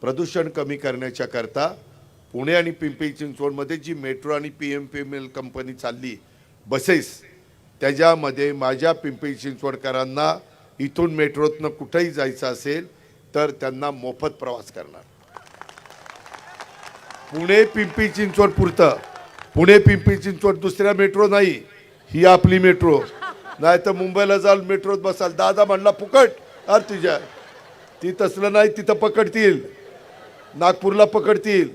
प्रदूषण कमी करण्याच्या करता पुणे आणि पिंपरी चिंचवडमध्ये जी मेट्रो आणि PMPML कंपनी चालली बसेस, त्याच्यामध्ये माझ्या पिंपरी चिंचवडकरांना इथून मेट्रोतनं कुठेही जायचं असेल तर त्यांना मोफत प्रवास करणार। पुणे पिंपरी चिंचवड पुरतं, पुणे पिंपरी चिंचवड दुसऱ्या मेट्रो नाही, ही आपली मेट्रो। नाही तर मुंबईला जाल मेट्रोत बसाल, दादा म्हणला फुकट, अरे तुझ्या ती तसलं नाही, तिथं पकडतील, नागपूरला पकडतील।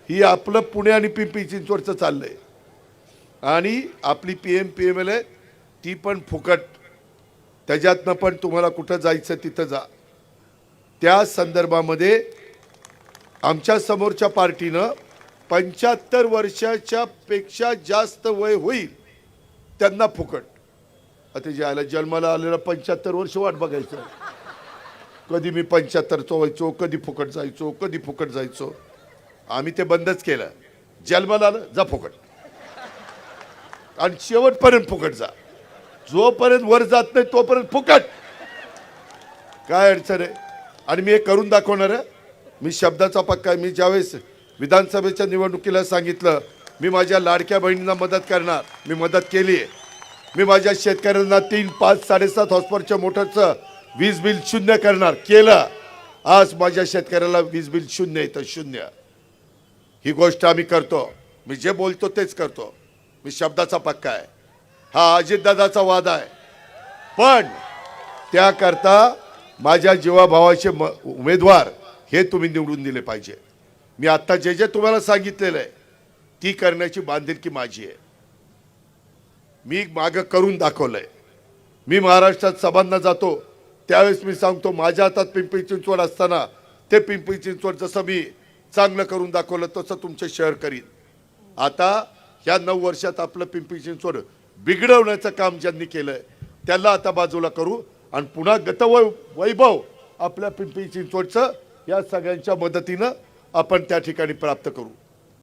ही आपलं पुणे आणि पिंपरी चिंचवडचं चाललंय आणि आपली PMPML आहे ती पण फुकट, त्याच्यातनं पण तुम्हाला कुठं जायचं तिथं जा। त्या संदर्भामध्ये आमच्या समोरच्या पार्टीनं 75 वर्षाच्या पेक्षा जास्त वय होईल त्यांना फुकट। आता ज्याला जन्माला आलेला 75 वर्ष वाट बघायचं, कधी मी 75चं व्हायचो, कधी फुकट जायचो, कधी फुकट जायचो। आम्ही ते बंदच केलं, जन्माला आलं जा फुकट आणि शेवटपर्यंत फुकट जा, जोपर्यंत वर जात नाही तोपर्यंत फुकट। काय अडचण आहे? आणि मी हे करून दाखवणार आहे। मी शब्दाचा पक्का आहे। मी ज्यावेळेस विधानसभेच्या निवडणुकीला सांगितलं मी माझ्या लाडक्या बहिणींना मदत करणार, मी मदत केली आहे। मी माझ्या शेतकऱ्यांना 3, 5, 7.5 हॉर्सपावरच्या मोटरचं वीज बिल शून्य करणार, केलं। आज माझ्या शेतकऱ्याला वीज बिल शून्य येतं, शून्य। ही गोष्ट आम्ही करतो, मी जे बोलतो तेच करतो, मी शब्दाचा पक्का आहे। हा अजितदादाचा वादा आहे, पण त्याकरता माझ्या जीवाभावाचे उमेदवार हे तुम्ही निवडून दिले पाहिजे। मी आता जे जे तुम्हाला सांगितलेलं आहे ती करण्याची बांधिलकी माझी आहे। मी मागं करून दाखवलंय। मी महाराष्ट्रात सभांना जातो त्यावेळेस मी सांगतो माझ्या हातात पिंपरी चिंचवड असताना ते पिंपरी चिंचवड जसं मी चांगलं करून दाखवलं तसं तुमचे शहर करीन। आता ह्या 9 वर्षात आपलं पिंपरी चिंचवड बिघडवण्याचं काम ज्यांनी केलंय त्याला आता बाजूला करू आणि पुन्हा वैभव आपल्या पिंपरी चिंचवडचं या सगळ्यांच्या मदतीनं आपण त्या ठिकाणी प्राप्त करू।